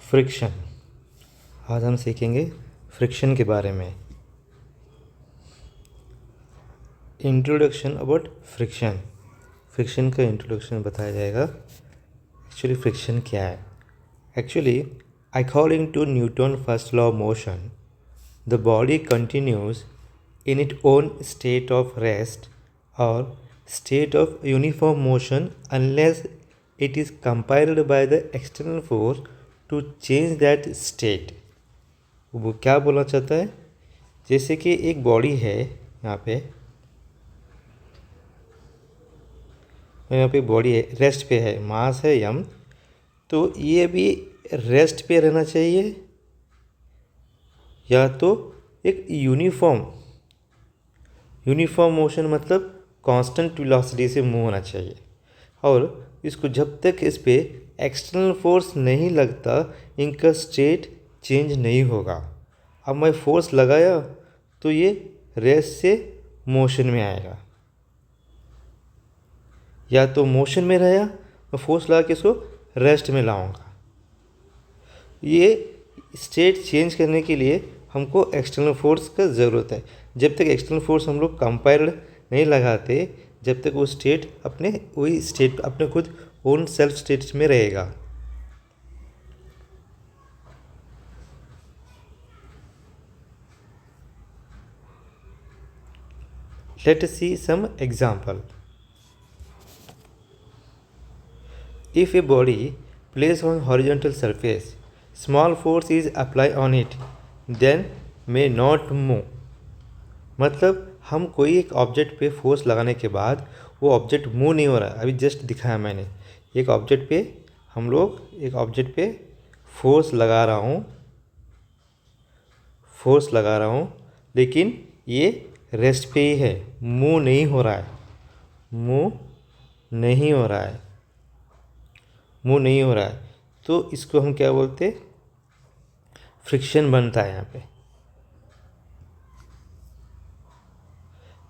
Friction. आज हम सीखेंगे फ्रिक्शन के बारे में। Introduction about friction. फ्रिक्शन का इंट्रोडक्शन बताया जाएगा। एक्चुअली फ्रिक्शन क्या है? Actually according to Newton first law of motion, the body continues in its own state of rest or state of uniform motion unless it is compelled by the external force to change that state। वो क्या बोलना चाहता है? जैसे कि एक body है, यहाँ पे बॉडी है, रेस्ट पे है, मास है यम, तो ये भी रेस्ट पे रहना चाहिए या तो एक यूनिफॉर्म मोशन मतलब कांस्टेंट वेलोसिटी से मूव होना चाहिए। और इसको जब तक इस पर एक्सटर्नल फोर्स नहीं लगता इनका स्टेट चेंज नहीं होगा। अब मैं फोर्स लगाया तो ये रेस्ट से मोशन में आएगा, या तो मोशन में रहेगा, मैं फोर्स लगा के इसको रेस्ट में लाऊंगा। ये स्टेट चेंज करने के लिए हमको एक्सटर्नल फोर्स का ज़रूरत है। जब तक एक्सटर्नल फोर्स हम लोग कंपेयर्ड नहीं लगाते, जब तक वो स्टेट वही स्टेट अपने खुद ओन सेल्फ स्टेट में रहेगा। Let us see some example. If a body placed on horizontal surface, small force is applied on it, then may not move। मतलब हम कोई एक ऑब्जेक्ट पे फोर्स लगाने के बाद वो ऑब्जेक्ट मूव नहीं हो रहा है। अभी जस्ट दिखाया मैंने, एक ऑब्जेक्ट पे फोर्स लगा रहा हूँ लेकिन ये रेस्ट पे ही है, मूव नहीं हो रहा है। तो इसको हम क्या बोलते? फ्रिक्शन बनता है यहाँ पे।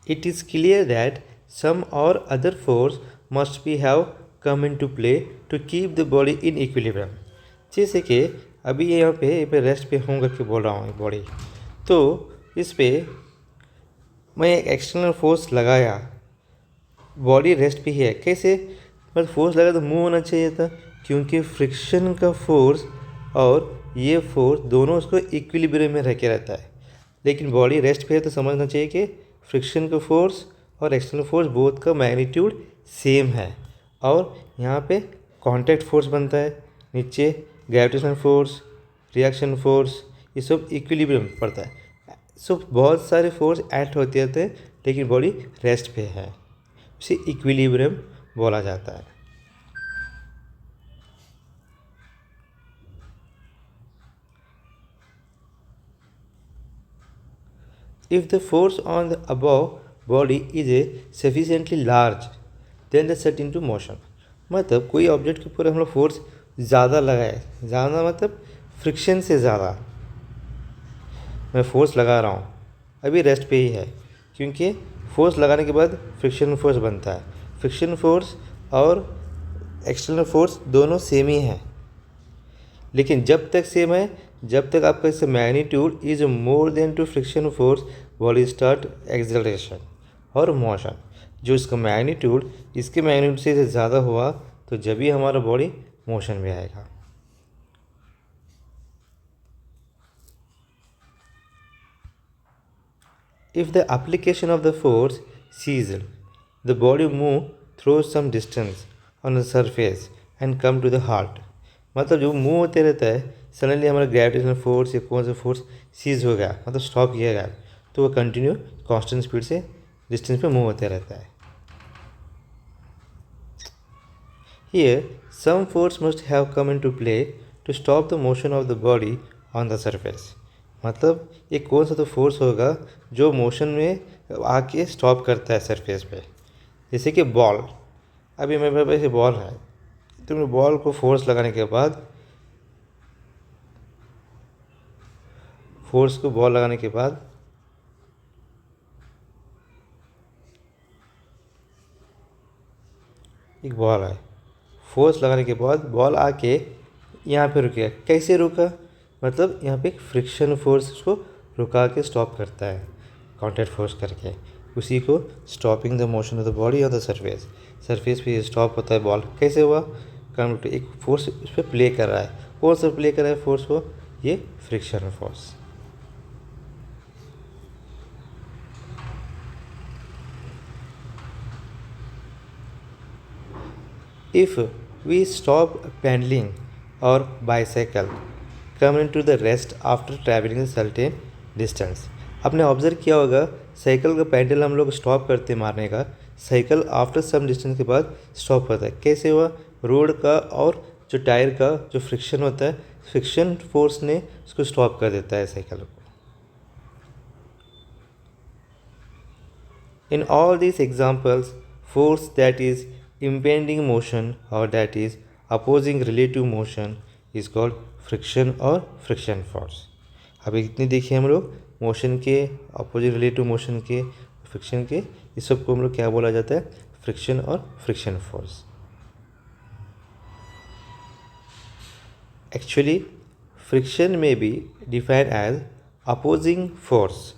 It is clear that some or other force must be have come into play to keep the body in equilibrium। जैसे कि अभी यहाँ पे रेस्ट पे होंगे कि बोल रहा हूँ बॉडी, तो इस पे मैं एक एक्सटर्नल फोर्स लगाया, बॉडी रेस्ट पे ही है। कैसे? मतलब फोर्स लगा तो मूव होना चाहिए था, क्योंकि फ्रिक्शन का फोर्स और ये फोर्स दोनों उसको इक्विलिब्रियम में रह के रहता है। लेकिन बॉडी रेस्ट पे है तो समझना चाहिए कि फ्रिक्शन का फोर्स और एक्सटर्नल फोर्स बोथ का मैग्नीट्यूड सेम है। और यहाँ पे कांटेक्ट फोर्स बनता है, नीचे ग्रेविटेशनल फोर्स, रिएक्शन फोर्स, ये सब इक्विलिब्रियम पड़ता है। सो बहुत सारे फोर्स ऐड होते रहते हैं लेकिन बॉडी रेस्ट पे है, उसे इक्विलिब्रियम बोला जाता है। If the force on the above body is sufficiently large, then the set into motion। मतलब कोई ऑब्जेक्ट के ऊपर हम लोग फोर्स ज़्यादा लगाए, ज़्यादा मतलब फ्रिक्शन से ज़्यादा मैं फोर्स लगा रहा हूँ, अभी रेस्ट पे ही है, क्योंकि फोर्स लगाने के बाद फ्रिक्शन फोर्स बनता है। फ्रिक्शन फोर्स और एक्सटर्नल फोर्स दोनों सेम ही हैं, लेकिन जब तक सेम है, जब तक आपका इससे magnitude is more than to friction force, body start acceleration और मोशन। जो इसका मैग्नीट्यूड इसके मैग्नीट्यूड से ज़्यादा हुआ तो जब भी हमारा बॉडी मोशन में आएगा। If the application of the force ceased, the body move through some distance on the surface and come to the halt। मतलब जो मूव होते रहता है, सडनली हमारा ग्रेविटेशनल फोर्स या कौन सा फोर्स सीज हो गया, मतलब स्टॉप किया गया, तो वो कंटिन्यू कांस्टेंट स्पीड से डिस्टेंस पे मूव होते रहता है। Here some force must have come into play to stop the motion of the body on the surface। मतलब एक कौन सा तो फोर्स होगा जो मोशन में आके स्टॉप करता है सरफेस पे। जैसे कि बॉल, अभी मेरे पास ऐसे बॉल है, तो मैं बॉल को फोर्स लगाने के बाद एक बॉल है, फोर्स लगाने के बाद बॉल आके यहाँ पे रुकेगा। कैसे रुका, मतलब यहाँ पे एक फ्रिक्शन फोर्स उसको रुका के स्टॉप करता है कांटेक्ट फोर्स करके, उसी को stopping the motion of the body on the surface. Surface पे स्टॉप होता है बॉल। कैसे हुआ, कारण एक फोर्स उस पर प्ले कर रहा है। कौन सा प्ले कर रहा है फोर्स को, ये friction force. If we stop pedaling or bicycle come into the rest after traveling a certain distance, आपने ऑब्जर्व किया होगा साइकिल का पैडल हम लोग स्टॉप करते मारने का, साइकिल आफ्टर सम डिस्टेंस के बाद स्टॉप होता है। कैसे हुआ, रोड का और जो टायर का जो फ्रिक्शन होता है, फ्रिक्शन फोर्स ने उसको स्टॉप कर देता है साइकिल को। In all these examples, force that is impending motion or that is opposing relative motion is called friction और friction force। अब इतनी देखिए हम लोग मोशन के अपोजिट रिलेटिव मोशन के फ्रिक्शन के, इस सब को हम लोग क्या बोला जाता है, फ्रिक्शन और friction force. Actually, friction may be defined as opposing force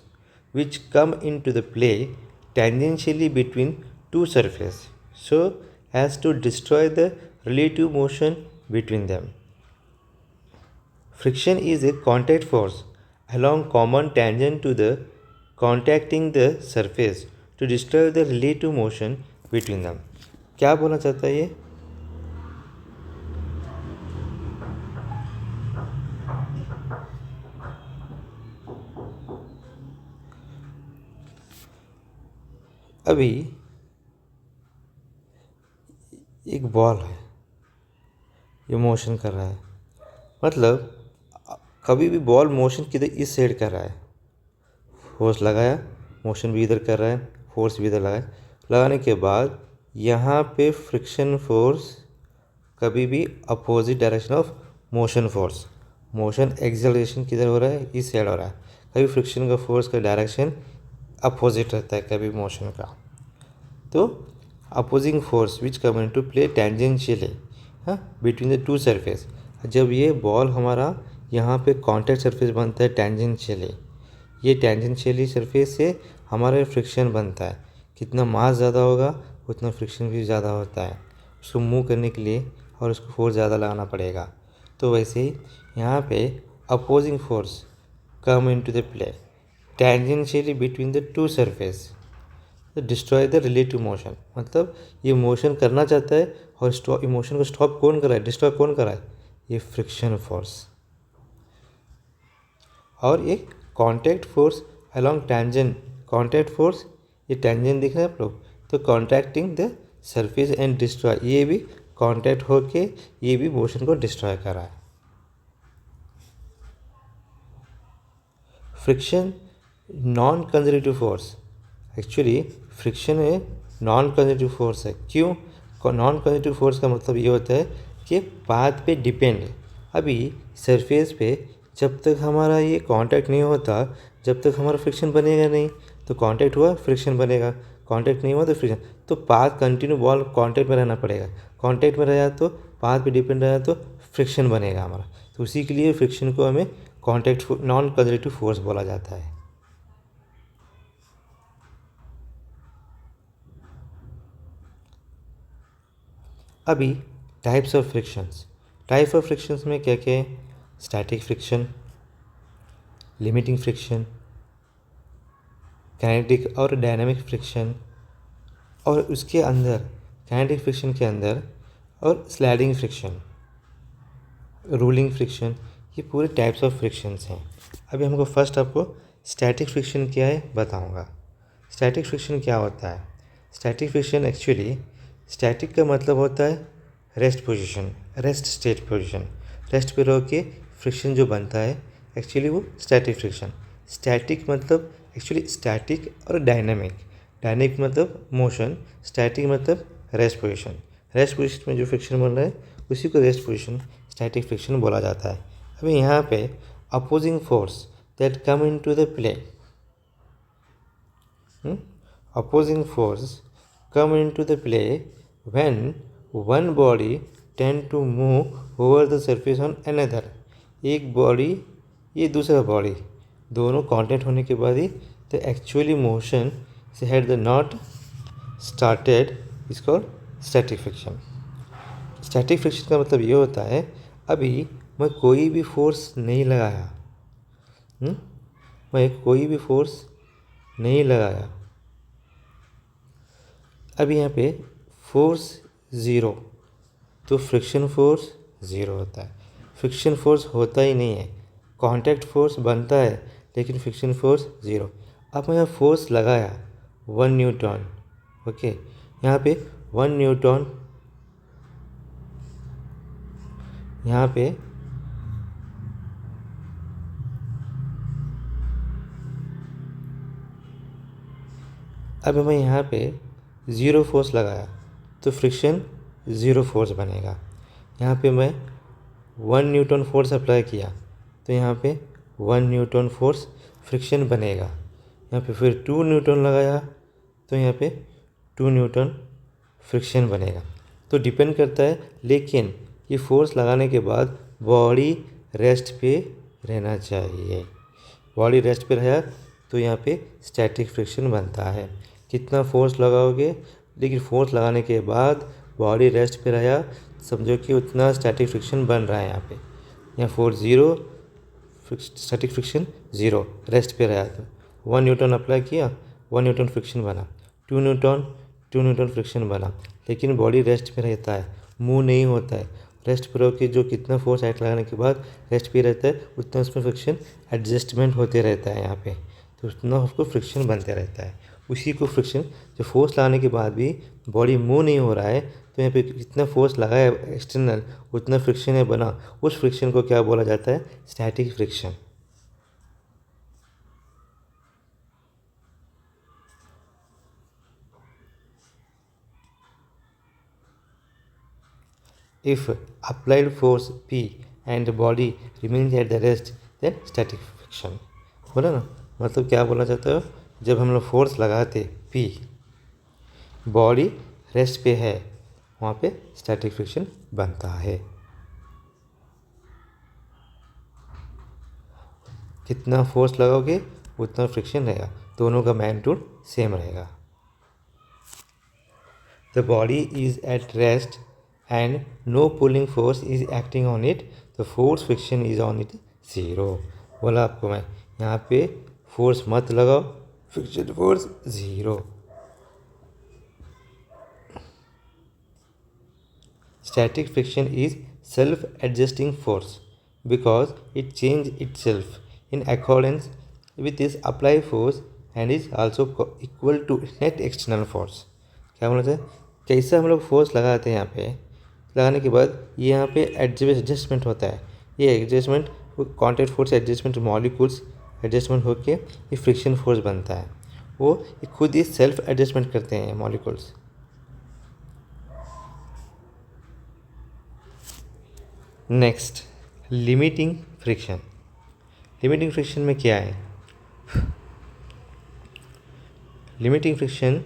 which come into the play tangentially between two surfaces so as to destroy the relative motion between them. Friction is a contact force along common tangent to the contacting the surface to destroy the relative motion between them। क्या बोलना चाहता है ये, अभी एक ball है, ये motion कर रहा है, मतलब कभी भी बॉल मोशन किधर इस साइड कर रहा है, फोर्स लगाया, मोशन भी इधर कर रहा है, फोर्स भी इधर लगाया, लगाने के बाद यहाँ पे फ्रिक्शन फोर्स कभी भी opposite direction of motion force, motion acceleration किधर हो रहा है, इस साइड हो रहा है। कभी फ्रिक्शन का फोर्स का डायरेक्शन अपोजिट रहता है कभी मोशन का। तो opposing force which come into play tangentially between the two surface. जब ये बॉल हमारा यहाँ पे कॉन्टैक्ट सरफेस बनता है टेंजेंशियली, ये टेंजेंशियली सरफेस से हमारा फ्रिक्शन बनता है। कितना मास ज़्यादा होगा उतना फ्रिक्शन भी ज़्यादा होता है, उसको मूव करने के लिए और उसको फोर्स ज़्यादा लगाना पड़ेगा। तो वैसे ही यहाँ पे opposing force come into the play tangentially between the two surface तो डिस्ट्रॉय द रिलेटिव मोशन, मतलब ये मोशन करना चाहता है और मोशन को स्टॉप कौन कर रहा है, डिस्ट्रॉय कौन कर रहा है, ये फ्रिक्शन फोर्स। और एक contact force along tangent, contact force ये टेंजेंट दिख रहा है आप लोग, तो contacting the surface and destroy, ये भी कॉन्टैक्ट होके ये भी मोशन को डिस्ट्रॉय कर रहा है। Friction non conservative force, actually friction है नॉन कंजर्वेटिव फोर्स है। क्यों, नॉन कंजर्वेटिव फोर्स का मतलब ये होता है कि पाथ पे डिपेंड। अभी सरफेस पे जब तक हमारा ये कांटेक्ट नहीं होता, जब तक हमारा फ्रिक्शन बनेगा नहीं। तो कांटेक्ट हुआ फ्रिक्शन बनेगा, कांटेक्ट नहीं हुआ तो फ्रिक्शन, तो पाथ कंटिन्यू बॉल कांटेक्ट में रहना पड़ेगा। कांटेक्ट में रहा तो पाथ पे डिपेंड रहा तो फ्रिक्शन बनेगा हमारा। तो उसी के लिए फ्रिक्शन को हमें कांटेक्ट नॉन कंजर्वेटिव फोर्स बोला जाता है। अभी types of frictions, type of frictions में क्या क्या है, static friction, limiting friction, kinetic और डायनामिक फ्रिक्शन, और उसके अंदर काइनेटिक फ्रिक्शन के अंदर और स्लाइडिंग फ्रिक्शन, रूलिंग फ्रिक्शन, ये पूरे टाइप्स ऑफ फ्रिक्शंस हैं। अभी हमको फर्स्ट आपको स्टैटिक फ्रिक्शन क्या है बताऊंगा। स्टैटिक फ्रिक्शन क्या होता है, स्टैटिक फ्रिक्शन एक्चुअली, स्टैटिक का मतलब होता है rest position, rest state position, rest पे रह के फ्रिक्शन जो बनता है एक्चुअली वो स्टैटिक फ्रिक्शन। स्टैटिक मतलब एक्चुअली स्टैटिक और डायनामिक, डायनामिक मतलब मोशन, स्टैटिक मतलब रेस्ट पोजीशन। रेस्ट पोजीशन में जो फ्रिक्शन बन रहा है उसी को रेस्ट पोजीशन स्टैटिक फ्रिक्शन बोला जाता है। अभी यहाँ पे opposing force that come into the play, opposing force come into the play when one body tend to move over the surface on another. एक बॉडी ये दूसरा बॉडी दोनों कांटेक्ट होने के बाद ही द एक्चुअली मोशन से had the not started is called static friction. Static friction का मतलब ये होता है अभी मैं कोई भी फोर्स नहीं लगाया, मैं कोई भी फोर्स नहीं लगाया, अब यहाँ पे फोर्स ज़ीरो तो फ्रिक्शन फोर्स ज़ीरो होता है। फ्रिक्शन फोर्स होता ही नहीं है, कांटेक्ट फोर्स बनता है लेकिन फ्रिक्शन फोर्स ज़ीरो। अब मैं यहाँ फोर्स लगाया 1 न्यूटन, ओके, यहाँ पे 1 न्यूटन, यहाँ पे अब मैं यहाँ पे ज़ीरो फोर्स लगाया तो फ्रिक्शन ज़ीरो फोर्स बनेगा। यहाँ पे मैं 1 न्यूटन फोर्स अप्लाई किया तो यहाँ पे 1 न्यूटन फोर्स फ्रिक्शन बनेगा। यहाँ पे फिर 2 न्यूटन लगाया तो यहाँ पे 2 न्यूटन फ्रिक्शन बनेगा। तो डिपेंड करता है, लेकिन ये फोर्स लगाने के बाद बॉडी रेस्ट पे रहना चाहिए। बॉडी रेस्ट पे रहा तो यहाँ पे स्टैटिक फ्रिक्शन बनता है। कितना फोर्स लगाओगे, लेकिन फोर्स लगाने के बाद बॉडी रेस्ट पे रहा, समझो कि उतना स्टैटिक फ्रिक्शन बन रहा है। यहाँ force zero, static friction zero, rest पे रहा तो 1 न्यूटन अप्लाई किया, 1 न्यूटन फ्रिक्शन बना, 2 न्यूटन फ्रिक्शन बना, लेकिन बॉडी रेस्ट पे रहता है, मूव नहीं होता है। रेस्ट पे रहो कि जो कितना फोर्स ऐड लगाने के बाद रेस्ट पे रहता है उतना उसमें फ्रिक्शन एडजस्टमेंट होते रहता है यहाँ पे, तो उतना उसको फ्रिक्शन बनते रहता है। उसी को फ्रिक्शन, जो फोर्स लगाने के बाद भी बॉडी मूव नहीं हो रहा है तो यहाँ पे कितना फोर्स लगाया एक्सटर्नल उतना फ्रिक्शन है बना, उस फ्रिक्शन को क्या बोला जाता है, static friction. If applied force P and the body remains at the rest then static friction। बोला ना, मतलब क्या बोला जाता है, जब हम लोग फोर्स लगाते P, बॉडी रेस्ट पे है, वहाँ पे स्टैटिक फ्रिक्शन बनता है। कितना फोर्स लगाओगे उतना फ्रिक्शन रहेगा, दोनों का मैग्नीट्यूड सेम रहेगा। The body is at rest and no pulling force is acting on it, the force friction is on it zero. बोला आपको मैं, यहाँ पे फोर्स मत लगाओ, friction force zero. Static friction is self-adjusting force because it changes itself in accordance with its applied force and is also equal to net external force। क्या बोला था, कैसे हम लोग फोर्स लगाते हैं, यहाँ पे लगाने के बाद ये यहाँ पे एडजस्टमेंट होता है, ये adjustment contact force adjustment molecules adjustment होके ये फ्रिक्शन फोर्स बनता है। वो खुद ही सेल्फ एडजस्टमेंट करते हैं molecules. Next, limiting friction. Limiting friction में क्या है, limiting friction,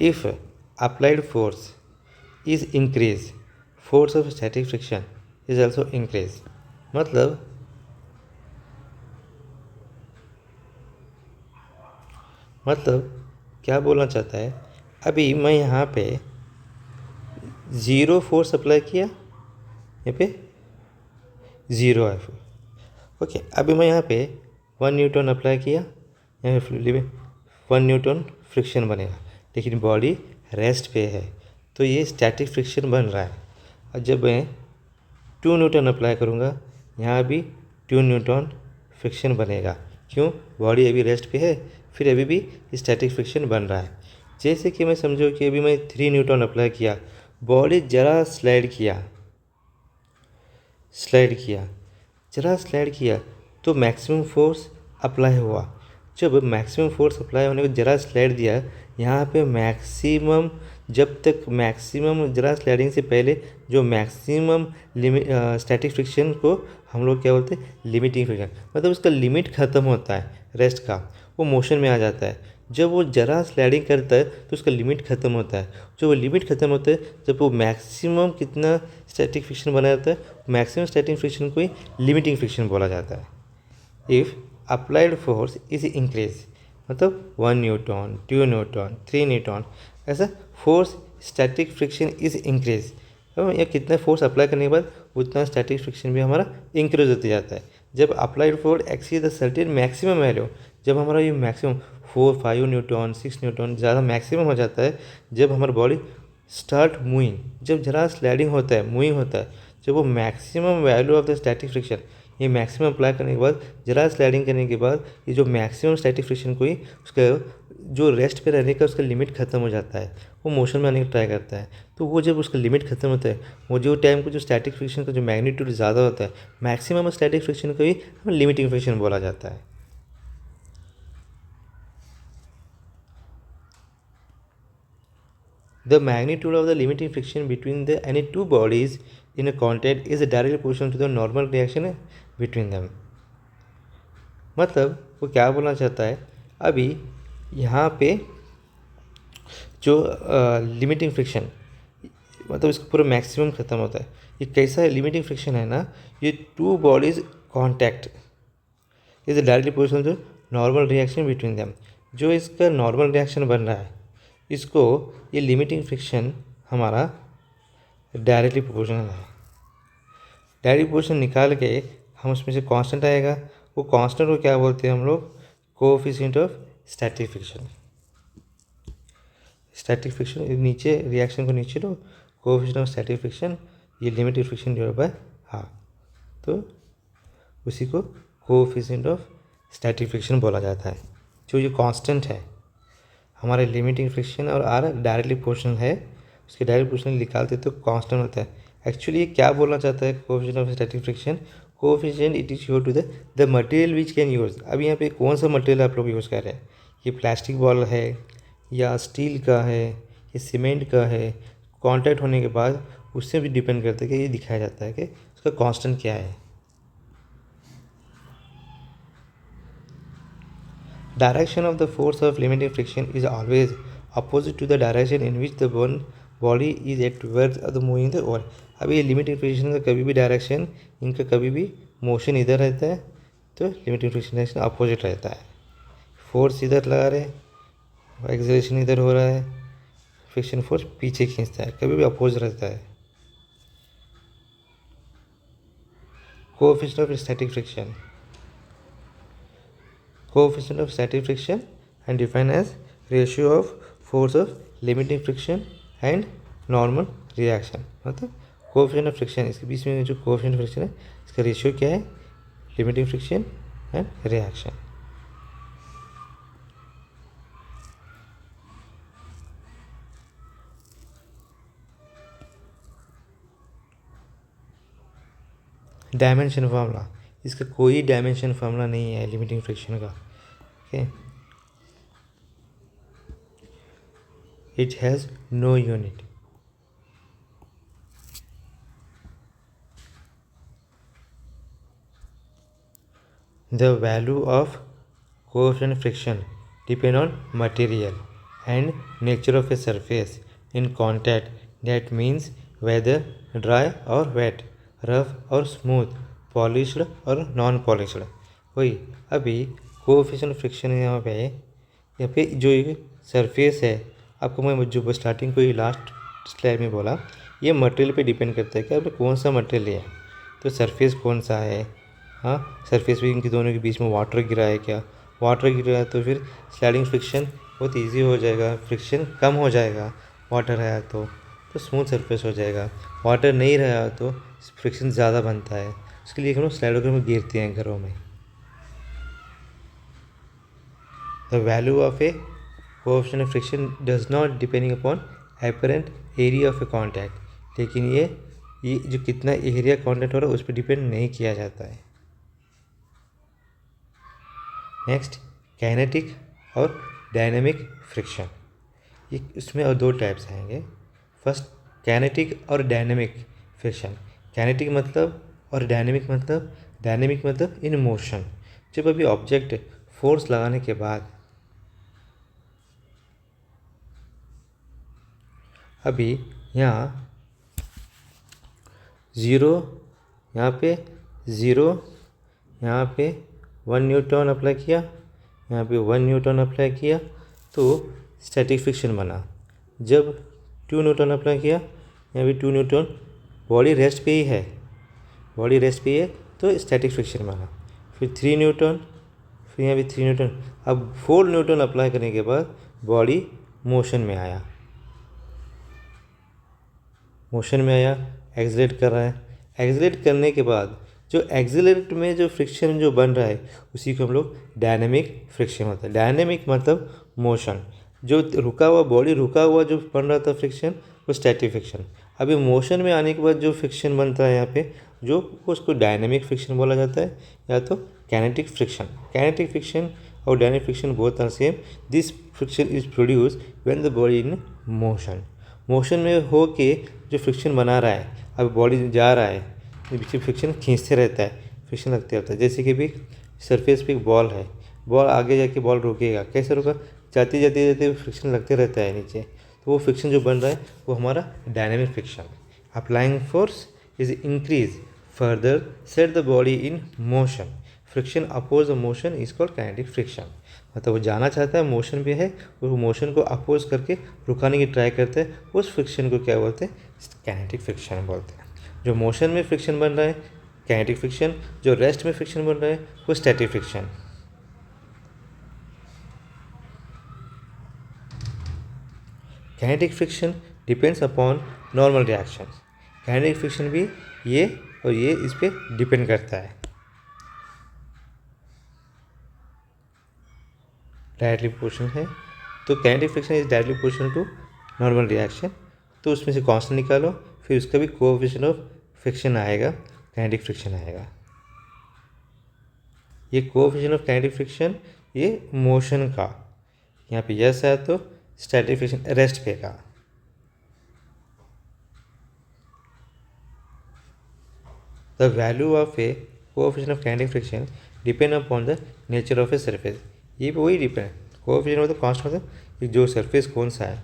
if applied force is increase, force of static friction is also increase. मतलब क्या बोलना चाहता है, अभी मैं यहाँ पे ज़ीरो फोर्स अप्लाई किया, यहाँ पे ज़ीरो है, ओके। अभी मैं यहाँ पे 1 न्यूटन अप्लाई किया, यहाँ पे 1 न्यूटन फ्रिक्शन बनेगा, लेकिन बॉडी रेस्ट पे है तो ये स्टैटिक फ्रिक्शन बन रहा है। और जब मैं 2 न्यूटन अप्लाई करूँगा, यहाँ भी 2 न्यूटन फ्रिक्शन बनेगा। क्यों, बॉडी अभी रेस्ट पे है, फिर अभी भी स्टैटिक फ्रिक्शन बन रहा है। जैसे कि मैं समझो कि अभी मैं 3 न्यूटन अप्लाई किया, बॉडी ज़रा स्लाइड किया, ज़रा स्लाइड किया तो मैक्सिमम फोर्स अप्लाई हुआ। जब मैक्सिमम फोर्स अप्लाई होने को ज़रा स्लाइड दिया, यहाँ पे मैक्सिमम, जब तक मैक्सिमम ज़रा स्लाइडिंग से पहले जो मैक्सिमम स्टैटिक फ्रिक्शन को हम लोग क्या बोलते हैं, लिमिटिंग फ्रिक्शन, मतलब उसका लिमिट ख़त्म होता है रेस्ट का, वो मोशन में आ जाता है। जब वो ज़रा स्लाइडिंग करता है तो उसका लिमिट ख़त्म होता है। जब वो लिमिट ख़त्म होता है, जब वो मैक्सिमम कितना स्टैटिक फ्रिक्शन बना जाता है, मैक्सिमम स्टैटिक फ्रिक्शन को ही लिमिटिंग फ्रिक्शन बोला जाता है। If applied force is increase, मतलब 1 न्यूटन, 2 न्यूटन, 3 न्यूटन, ऐसा force static friction is increase. या कितना फोर्स अप्लाई करने के बाद उतना स्टैटिक फ्रिक्शन भी हमारा इंक्रीज होते जाता है। जब applied force exceed the certain maximum value, जब हमारा ये मैक्सिमम 4-5 न्यूटन, 6 न्यूटन ज़्यादा मैक्सिमम हो जाता है, जब हमारा बॉडी स्टार्ट मूविंग, जब ज़रा स्लाइडिंग होता है, मूविंग होता है, जब वो maximum value of the static friction, ये मैक्सिमम अप्लाई करने के बाद, ज़रा स्लाइडिंग करने के बाद, ये जो मैक्सिमम स्टैटिक फ्रिक्शन को ही उसका जो रेस्ट पे रहने का उसका लिमिट ख़त्म हो जाता है, वो मोशन में आने का ट्राई करता है। तो वो जब उसका लिमिट ख़त्म होता है, वो जो टाइम को जो स्टैटिक फ्रिक्शन का जो मैग्नीट्यूड ज़्यादा होता है, मैक्सिमम स्टैटिक फ्रिक्शन को ही लिमिटिंग फ्रिक्शन बोला जाता है। The magnitude of the limiting friction between the any two bodies in a contact is directly proportional to the normal reaction between them। मतलब वो क्या बोलना चाहता है, अभी यहाँ पे जो लिमिटिंग फ्रिक्शन, मतलब इसका पूरा मैक्सिमम ख़त्म होता है। ये कैसा है लिमिटिंग फ्रिक्शन है ना, ये two bodies contact is directly proportional to normal reaction between them. जो इसका नॉर्मल रिएक्शन बन रहा है, इसको ये लिमिटिंग फ्रिक्शन हमारा डायरेक्टली प्रोपोर्शनल है। डायरेक्टली प्रोपोर्शनल निकाल के हम उसमें से कांस्टेंट आएगा, वो कांस्टेंट को क्या बोलते हैं हम लोग, coefficient of static friction. Static friction नीचे, रिएक्शन को नीचे लो, कोएफिशिएंट ऑफ स्टैटिक फ्रिक्शन, ये limiting friction divide by half, तो उसी को कोएफिशिएंट ऑफ स्टैटिक फ्रिक्शन बोला जाता है। जो ये कांस्टेंट है हमारे लिमिटिंग फ्रिक्शन और आर डायरेक्टली प्रोपोर्शनल है, उसके डायरेक्ट प्रोपोर्शनल निकालते तो कांस्टेंट होता है। एक्चुअली ये क्या बोलना चाहता है, coefficient of static friction, coefficient it is to the material which can use. अब यहाँ पे कौन सा मटेरियल आप लोग यूज़ कर रहे हैं, ये प्लास्टिक बॉल है या स्टील का है, ये सीमेंट का है, कॉन्टैक्ट होने के बाद उससे भी डिपेंड करता है कि ये दिखाया जाता है कि उसका कांस्टेंट क्या है। Direction of the force of limiting friction is always opposite to the direction in which the one body is at towards the moving the wall। अभी ये लिमिटिंग फ्रिक्शन का कभी भी डायरेक्शन, इनका कभी भी मोशन इधर रहता है तो लिमिटिंग फ्रिक्शन डायरेक्शन अपोजिट रहता है। फोर्स इधर लगा रहे, एक्सेलरेशन इधर हो रहा है, फ्रिक्शन फोर्स पीछे खींचता है, कभी भी अपोजिट रहता है। Coefficient of static friction, coefficient of static friction and defined as ratio of force of limiting friction and normal reaction। मतलब coefficient of friction, इसके बीच में जो coefficient of friction है इसका रेशियो क्या है, limiting friction and reaction। Dimension formula, इसका कोई डायमेंशन फार्मूला नहीं है लिमिटिंग फ्रिक्शन का। Okay, it has no unit. The value of coefficient friction depend on material and nature of a surface in contact, that means whether dry और wet, rough और smooth, polished और non polished. वही अभी coefficient friction है यहाँ पे जो ये सरफेस है, आपको मैं जो स्टार्टिंग को ही लास्ट स्लाइड में बोला, ये मटेरियल पे डिपेंड करता है कि आपने कौन सा मटेरियल लिया, तो सरफेस कौन सा है। हाँ, सरफेस पे इनके दोनों के बीच में वाटर गिरा है क्या, वाटर गिरा है तो फिर स्लाइडिंग फ्रिक्शन बहुत ईजी हो जाएगा, फ्रिक्शन कम हो जाएगा। वाटर है तो स्मूथ सरफेस हो जाएगा, वाटर नहीं रहा तो फ्रिक्शन ज़्यादा बनता है। उसके लिए हम लोग स्लाइडर में गिरते हैं घरों में। The value of A coefficient of friction does not depending upon apparent area of A contact, लेकिन ये जो कितना एरिया कॉन्टैक्ट हो रहा है उस पर डिपेंड नहीं किया जाता है। नेक्स्ट, काइनेटिक और डायनेमिक फ्रिक्शन, ये इसमें और दो टाइप्स आएंगे। फर्स्ट, काइनेटिक और डायनेमिक फ्रिक्शन। काइनेटिक मतलब और डायनेमिक मतलब इन मोशन। जब अभी ऑब्जेक्ट फोर्स लगाने के बाद अभी यहाँ 0, यहाँ पे 0, यहाँ पे 1 न्यूटन अप्लाई किया, यहाँ पे 1 न्यूटन अप्लाई किया तो स्टैटिक फ्रिक्शन बना। जब 2 न्यूटन अप्लाई किया, यहाँ भी 2 न्यूटन, बॉडी रेस्ट पे ही है, बॉडी रेस्ट पे ही है तो स्टैटिक फ्रिक्शन बना। फिर 3 न्यूटन, फिर यहाँ भी 3 न्यूटन। अब 4 न्यूटन अप्लाई करने के बाद बॉडी मोशन में आया, मोशन में आया, एक्सलेट कर रहा है। एक्सलेट करने के बाद जो एक्सलेट में जो फ्रिक्शन जो बन रहा है उसी को हम लोग डायनेमिक फ्रिक्शन होता है। डायनेमिक मतलब मोशन, जो रुका हुआ बॉडी रुका हुआ जो बन रहा था फ्रिक्शन वो स्टैटिक फ्रिक्शन। अभी मोशन में आने के बाद जो फ्रिक्शन बनता है यहाँ पे जो उसको डायनेमिक फ्रिक्शन बोला जाता है या तो काइनेटिक फ्रिक्शन। काइनेटिक फ्रिक्शन और dynamic friction both are same. This friction is produce when the body in motion. Motion में हो के जो फ्रिक्शन बना रहा है, अब बॉडी जा रहा है, पीछे फ्रिक्शन खींचते रहता है, फ्रिक्शन लगते रहता है। जैसे कि भी सरफेस पे एक बॉल है, बॉल आगे जाके बॉल रुकेगा, कैसे रुका, जाते जाते जाते फ्रिक्शन लगते रहता है नीचे, तो वो फ्रिक्शन जो बन रहा है वो हमारा dynamic friction. Applying force is increase further set the body in motion. Friction oppose the motion is called kinetic friction. मतलब वो जाना चाहता है, मोशन पे है, वो मोशन को अपोज करके रुकाने की ट्राई करते हैं, उस फ्रिक्शन को क्या बोलते हैं, काइनेटिक फ्रिक्शन बोलते हैं। जो मोशन में फ्रिक्शन बन रहा है काइनेटिक फ्रिक्शन, जो रेस्ट में फ्रिक्शन बन रहा है वो static friction. Kinetic friction depends upon normal reaction. Kinetic friction भी ये और ये इस पर डिपेंड करता है। डायरेक्टली प्रोपोर्शनल है तो kinetic friction is directly proportional to normal reaction. तो उसमें से कांस्टेंट निकालो, फिर उसका भी कोएफिशिएंट ऑफ फ्रिक्शन आएगा, काइनेटिक फ्रिक्शन आएगा। ये कोएफिशिएंट ऑफ काइनेटिक फ्रिक्शन ये मोशन का, यहाँ पे यस है तो स्टैटिक फ्रिक्शन रेस्ट पे का। The value of A coefficient of kinetic friction depend upon the nature of a surface. ये वही डिपेंड, कोएफिशिएंट मतलब कांस्टेंट मतलब कि जो सरफेस कौन सा है,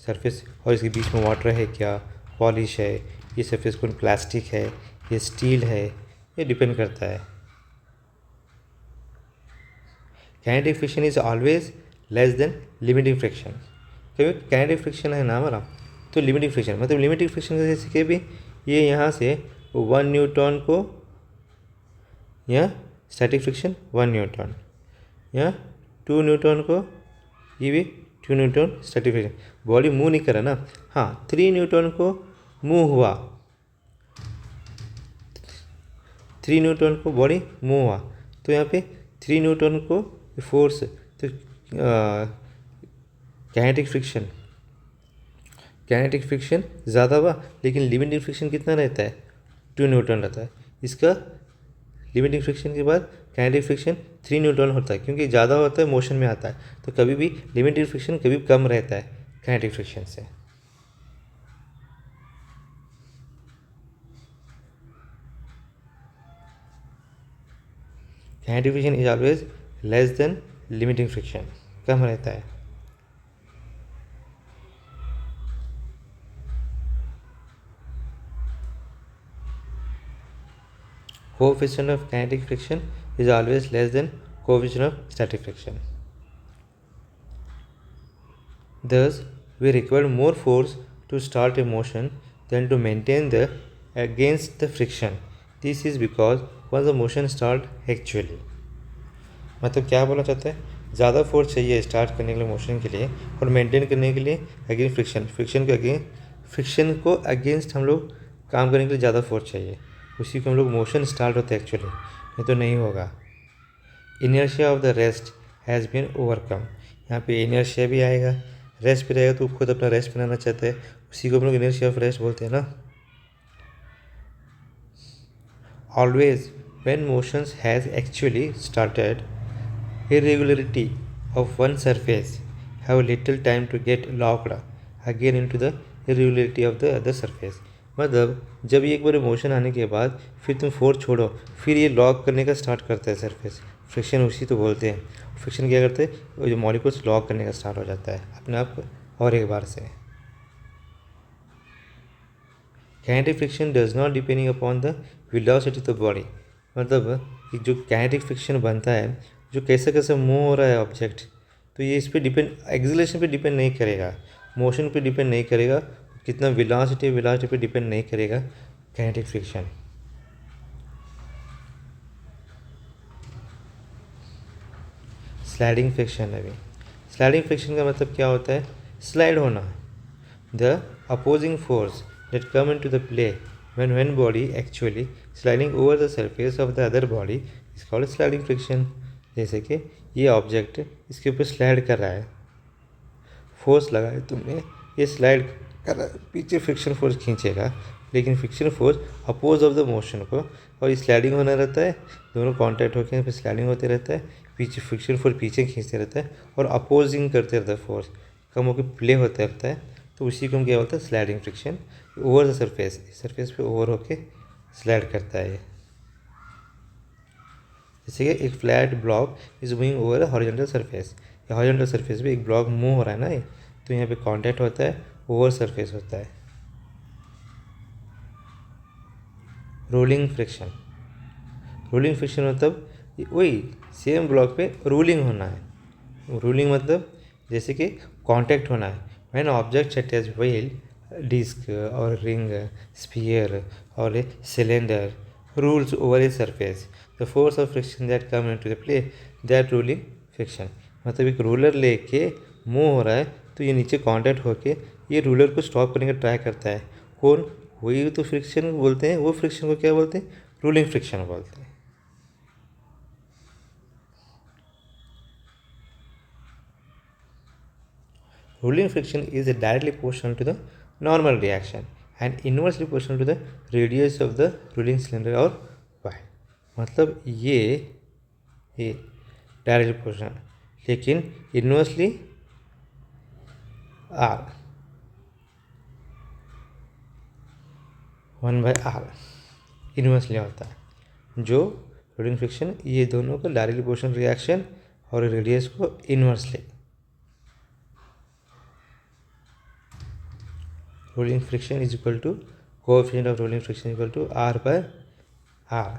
सरफेस और इसके बीच में वाटर है क्या, पॉलिश है, ये सरफेस कौन प्लास्टिक है, ये स्टील है, ये डिपेंड करता है। Kinetic friction is always less than limiting friction. क्योंकि काइनेटिक फ्रिक्शन है ना हमारा, तो लिमिटिंग फ्रिक्शन मतलब लिमिटिंग फ्रिक्शन जैसे कि भी ये यहाँ से 1 न्यूटन को, यहाँ स्टैटिक फ्रिक्शन 1 न्यूटन, यहाँ 2 न्यूटन को, ये भी 2 Newton static friction. Body move नहीं करा ना, हाँ 3 न्यूटन को मूव हुआ, 3 न्यूटन को बॉडी मूव हुआ, तो यहाँ पे 3 न्यूटन को फोर्स, तो काइनेटिक फ्रिक्शन ज़्यादा हुआ, लेकिन लिमिटिंग फ्रिक्शन कितना रहता है, 2 न्यूटन रहता है। इसका लिमिटिंग फ्रिक्शन के बाद काइनेटिक फ्रिक्शन 3 न्यूटन होता है, क्योंकि ज़्यादा होता है मोशन में आता है, तो कभी भी लिमिटिंग फ्रिक्शन कभी कम रहता है काइनेटिक फ्रिक्शन से। Kinetic friction is always less than limiting friction, कम रहता है। Coefficient of kinetic friction is always less than coefficient of static friction. Thus, we require more force to start a motion than to maintain the against the friction. This is because once the motion start actually, मतलब क्या बोला चाहता है, ज़्यादा force चाहिए start करने के लिए मोशन के लिए और मेंटेन करने के लिए अगेंस्ट फ्रिक्शन, फ्रिक्शन को अगेंस्ट हम लोग काम करने के लिए ज़्यादा फोर्स चाहिए, उसी को हम लोग मोशन स्टार्ट होता है एक्चुअली, नहीं तो नहीं होगा। Inertia of the rest has been overcome. यहाँ पे इनर्शिया भी आएगा, रेस्ट पे रहेगा तो खुद अपना रेस्ट बनाना चाहता है, उसी को हम लोग इनर्शिया ऑफ रेस्ट बोलते हैं ना। Always when motions has actually started, irregularity of one surface have little time to get locked again into the irregularity of the other surface। मतलब जब ये एक बार मोशन आने के बाद फिर तुम फोर्स छोड़ो, फिर ये लॉक करने का स्टार्ट करता है सरफेस, फ्रिक्शन उसी तो बोलते हैं। फ्रिक्शन क्या करते हैं, वो जो मॉलिक्यूल्स लॉक करने का स्टार्ट हो जाता है अपने आप और एक बार से। Kinetic friction does not depending upon the velocity of the body. मतलब कि जो काइनेटिक फ्रिक्शन बनता है, जो कैसे कैसे मूव हो रहा है ऑब्जेक्ट, तो ये इस पर डिपेंड, एक्सेलरेशन पे डिपेंड नहीं करेगा, मोशन पे डिपेंड नहीं करेगा, कितना वेलोसिटी पे डिपेंड नहीं करेगा काइनेटिक फ्रिक्शन। स्लाइडिंग फ्रिक्शन है। अभी स्लाइडिंग फ्रिक्शन का मतलब क्या होता है? स्लाइड होना। The opposing force that come into the play when one body actually sliding over the surface of the other body is called sliding friction। जैसे कि ये ऑब्जेक्ट इसके ऊपर स्लाइड कर रहा है, फोर्स लगा है तुमने, ये स्लाइड कर रहा है, पीछे फ्रिक्शन फोर्स खींचेगा, लेकिन friction force oppose of the motion को, और ये स्लाइडिंग होना रहता है, दोनों कांटेक्ट होकर फिर स्लाइडिंग होते रहता है, पीछे फ्रिक्शन फोर्स पीछे खींचते रहता है और अपोजिंग करते रहता है, फोर्स कम होकर प्ले होता रहता है, तो उसी को हम क्या बोलते हैं? Sliding friction. Over the surface पे ओवर होके स्लाइड करता है। जैसे कि एक flat block is moving over a horizontal surface, या हॉरिजॉन्टल सरफेस पे एक ब्लॉक मूव हो रहा है ना, ये तो यहाँ पे कांटेक्ट होता है, ओवर सरफेस होता है। रोलिंग फ्रिक्शन मतलब वही सेम ब्लॉक पे रोलिंग होना है। रोलिंग मतलब जैसे कि कांटेक्ट होना है। When object such as wheel, disc और रिंग, स्फीयर और cylinder rolls over a surface, the force of friction that come into the play, that rolling friction. मतलब एक रोलर लेके मूव हो रहा है, तो ये नीचे कांटेक्ट होके ये रोलर को स्टॉप करने का ट्राई करता है। कौन? वही तो फ्रिक्शन बोलते हैं, वो फ्रिक्शन को क्या बोलते हैं? रोलिंग फ्रिक्शन बोलते हैं। Rolling friction is directly proportional to the normal reaction and inversely proportional to the radius of the rolling cylinder or y। मतलब ये डायरेक्टली प्रोपोर्शनल, लेकिन इन्वर्सली r 1/r इन्वर्सली होता है। जो रोलिंग फ्रिक्शन, ये दोनों को डायरेक्टली प्रोपोर्शनल रिएक्शन और रेडियस को inversely. rolling friction is equal to coefficient of rolling friction equal to r/r.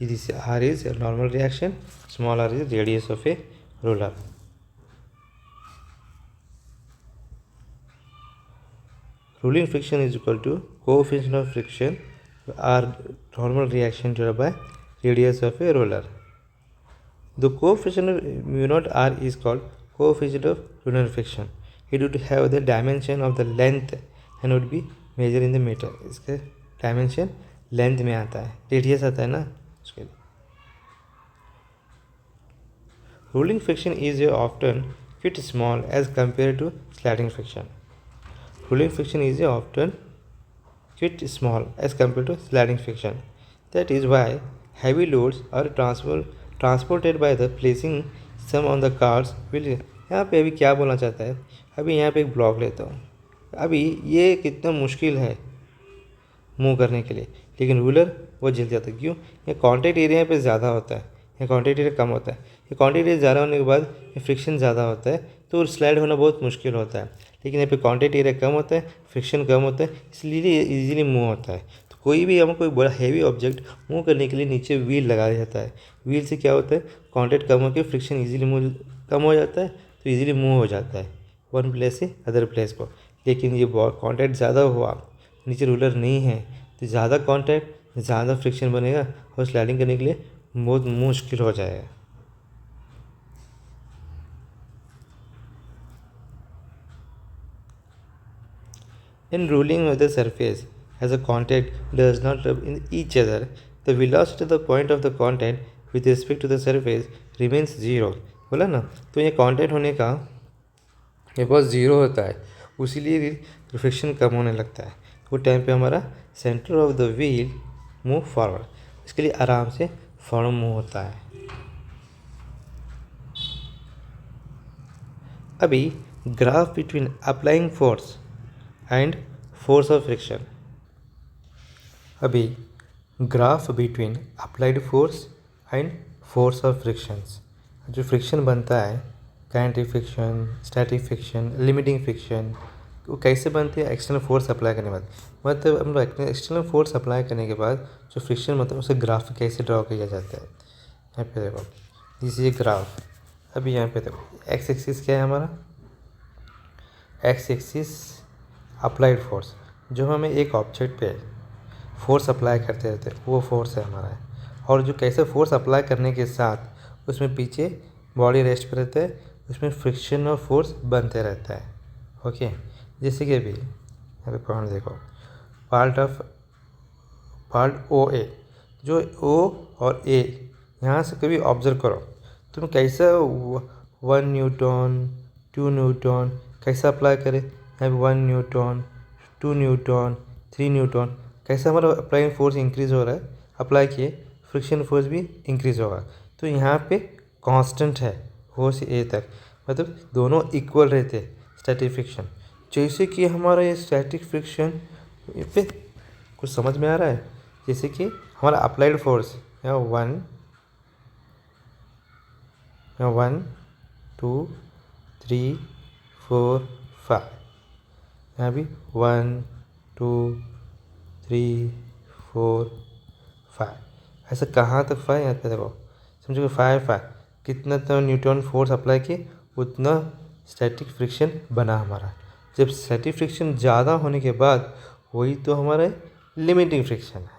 This r is a normal reaction, small r is radius of a roller. Rolling friction is equal to coefficient of friction r normal reaction divided by radius of a roller. The coefficient of mu naught r is called coefficient of roller friction. It would have the dimension of the length and would be measured in the meter। इसके dimension length में आता है, radius आता है ना उसके लिए। Rolling friction is often quite small as compare to sliding friction. Rolling friction is often quite small as compare to sliding friction. That is why heavy loads are transported by the placing some on the cars will. यहाँ पे अभी क्या बोलना चाहता है? अभी यहाँ पे एक ब्लॉक लेता हूँ, अभी ये कितना मुश्किल है मूव करने के लिए, लेकिन रूलर वो जल जाता है। क्यों? ये कॉन्टैक्ट एरिया पे ज़्यादा होता है, ये कॉन्टैक्ट एरिया कम होता है। ये कॉन्टैक्ट एरिया ज़्यादा होने के बाद ये फ्रिक्शन ज़्यादा होता है, तो स्लाइड होना बहुत मुश्किल होता है। लेकिन यहाँ पे कॉन्टैक्ट एरिया कम होता है, फ्रिक्शन कम होता है, इसलिए ईजिली मूव होता है। तो कोई भी हम कोई बड़ा हैवी ऑब्जेक्ट मूव करने के लिए नीचे व्हील लगाया जाता है। व्हील से क्या होता है? कॉन्टैक्ट कम होकर फ्रिक्शन ईजिली मूव कम हो जाता है, तो ईजिली मूव हो जाता है वन प्लेस से अदर प्लेस को। लेकिन ये कॉन्टैक्ट ज़्यादा हुआ, नीचे रूलर नहीं है, तो ज़्यादा कॉन्टैक्ट ज़्यादा फ्रिक्शन बनेगा और स्लाइडिंग करने के लिए बहुत मुश्किल हो जाएगा। In rolling with the surface, as a contact does not rub in each other, the velocity of the point of the contact with respect to the surface remains zero। बोला ना, तो ये कांटेक्ट होने का ये बहुत ज़ीरो होता है, उसीलिए फ्रिक्शन कम होने लगता है। वो टाइम पे हमारा center of the wheel move forward, इसके लिए आराम से फॉरवर्ड मूव होता है। अभी graph between applying force and force of friction. अभी graph between applied force and force of frictions. जो फ्रिक्शन बनता है, kinetic friction, static friction, limiting friction, वो कैसे बनती है? एक्सटर्नल फोर्स अप्लाई करने के बाद। मतलब हम लोग एक्सटर्नल फोर्स अप्लाई करने के बाद जो फ्रिक्शन मतलब उसे ग्राफ कैसे ड्रॉ किया जाता है। यहाँ पे देखो, दिस इज ग्राफ। अभी यहाँ पे देखो एक्स एक्सिस क्या है हमारा, एक्स एक्सिस अप्लाइड फोर्स, जो हमें एक ऑब्जेक्ट पे फोर्स अप्लाई करते रहते हैं वो फोर्स है हमारा है। और जो कैसे फोर्स अप्लाई करने के साथ उसमें पीछे बॉडी रेस्ट पे रहता है, उसमें फ्रिक्शन और फोर्स बनते रहता है। ओके, जैसे कि अभी यहाँ पे पॉइंट देखो, पार्ट ओ ए, जो ओ और ए यहाँ से कभी ऑब्जर्व करो तुम कैसा 1 न्यूटन 2 न्यूटन कैसा अप्लाई करें। यहाँ पे 1 न्यूटन 2 न्यूटन 3 न्यूटन कैसा हमारा अप्लाइंग फोर्स इंक्रीज हो रहा है, अप्लाई किए फ्रिक्शन फोर्स भी इंक्रीज होगा। तो यहाँ पे कांस्टेंट है ओ से ए तक, मतलब दोनों इक्वल रहते हैं स्टैटिक फ्रिक्शन। जैसे कि हमारा ये स्टैटिक फ्रिक्शन पे कुछ समझ में आ रहा है, जैसे कि हमारा अप्लाइड फोर्स यहाँ 1 2 3 4 5, यहाँ भी 1 2 3 4 5, ऐसा कहाँ तक 5, यहाँ पे देखो समझो 5 कितना तो न्यूटन फोर्स अप्लाई किए उतना स्टैटिक फ्रिक्शन बना हमारा। जब स्टैटिक फ्रिक्शन ज़्यादा होने के बाद वही तो हमारा लिमिटिंग फ्रिक्शन है,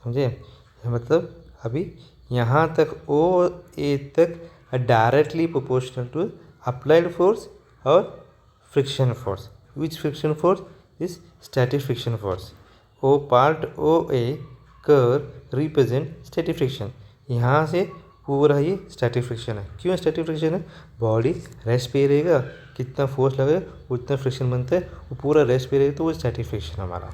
समझे। मतलब अभी यहाँ तक ओ ए तक directly proportional to applied force और friction force. Which friction force is static friction force. O part O A curve represent static friction. यहाँ से पूरा ही स्टैटिक फ्रिक्शन है। क्यों स्टैटिक फ्रिक्शन है? बॉडी रेस्ट पे रहेगा, कितना फोर्स लगेगा उतना फ्रिक्शन बनता है, वो पूरा रेस्ट पे रहेगा तो वो स्टैटिक फ्रिक्शन हमारा।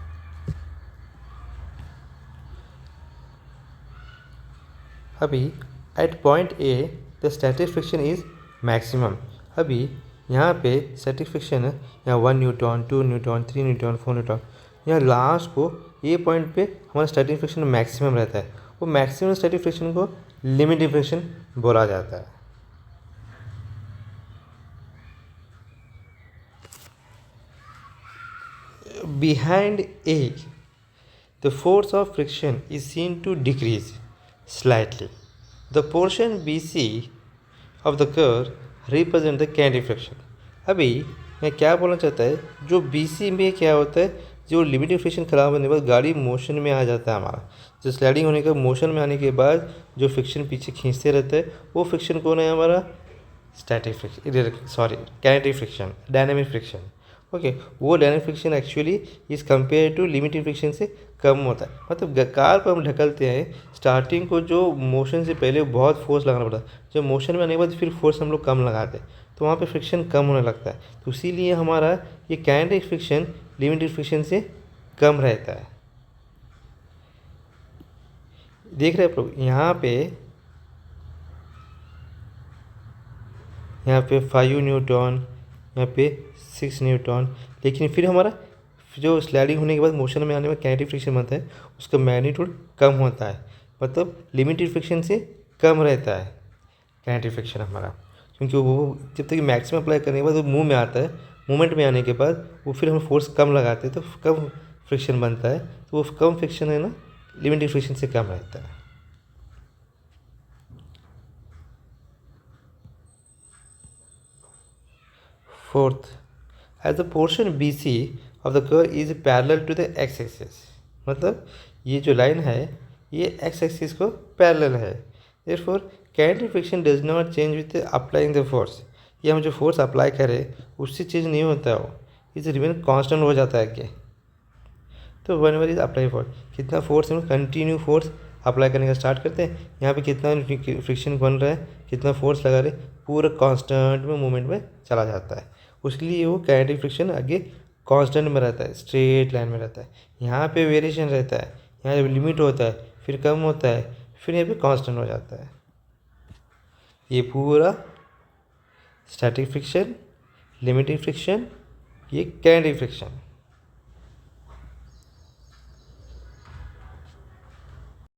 अभी at point A the static friction is maximum. अभी यहाँ पे स्टैटिक फ्रिक्शन है यहाँ 1 न्यूटन 2 न्यूटन 3 न्यूटन 4 न्यूटन, यहाँ लास्ट को ए पॉइंट पे हमारा स्टैटिक फ्रिक्शन मैक्सिमम रहता है। वो मैक्सिमम स्टैटिक फ्रिक्शन को लिमिटिंग फ्रिक्शन बोला जाता है। Behind A, the force of friction is seen to decrease slightly. The portion BC of the curve represent the kinetic friction. अभी मैं क्या बोलना चाहता है, जो BC में क्या होता है, जो लिमिटिंग फ्रिक्शन खराब होने के बाद गाड़ी मोशन में आ जाता है हमारा। जो स्लाइडिंग होने के मोशन में आने के बाद जो फ्रिक्शन पीछे खींचते रहता है वो फ्रिक्शन कौन है हमारा? Static friction, sorry kinetic friction, dynamic friction. Okay, वो dynamic friction actually is compare to limiting friction से कम होता है। मतलब कार को हम ढकलते हैं, स्टार्टिंग को जो मोशन से पहले बहुत फोर्स लगाना पड़ता है, जब मोशन में आने के बाद फिर फोर्स हम लोग कम लगाते हैं तो वहाँ पे फ्रिक्शन कम होने लगता है। तो इसीलिए हमारा ये काइनेटिक फ्रिक्शन लिमिटिंग फ्रिक्शन से कम रहता है। देख रहे हैं आप लोग, यहाँ पे 5 न्यूटन, यहाँ पे 6 न्यूटन, लेकिन फिर हमारा जो स्लाइडिंग होने के बाद मोशन में आने में काइनेटिक फ्रिक्शन बनता है उसका मैग्नीट्यूड कम होता है, मतलब लिमिटेड फ्रिक्शन से कम रहता है काइनेटिक फ्रिक्शन हमारा। क्योंकि वो जब तक मैक्सिमम अप्लाई करने के बाद वो मुंह में आता है, मूवमेंट में आने के बाद वो फिर हम फोर्स कम लगाते हैं तो कम फ्रिक्शन बनता है, तो वो कम फ्रिक्शन है ना लिमिटेड फ्रिक्शन से कम रहता है। Fourth, as the portion BC of the curve is parallel to the x axis, मतलब ये जो लाइन है ये x axis को पैरेलल है। Therefore, kinetic friction does not change with applying the force। ये हम जो फोर्स अप्लाई करें उससे चेंज नहीं होता है, वो इसे रिमेन कांस्टेंट हो जाता है कि तो one ever is apply force, कितना फोर्स हम कंटिन्यू फोर्स अप्लाई करने का स्टार्ट करते हैं, यहाँ पे कितना फ्रिक्शन बन रहा है, कितना फोर्स लगा रहे, पूरा कांस्टेंट में मूवमेंट में चला जाता है। उसके वो काइनेटिक फ्रिक्शन आगे कांस्टेंट में रहता है, स्ट्रेट लाइन में रहता है। यहाँ पे वेरिएशन रहता है, यहाँ जब लिमिट होता है फिर कम होता है, फिर यहाँ पे कांस्टेंट हो जाता है। ये पूरा स्टैटिक फ्रिक्शन, लिमिटिंग फ्रिक्शन, ये काइनेटिक फ्रिक्शन।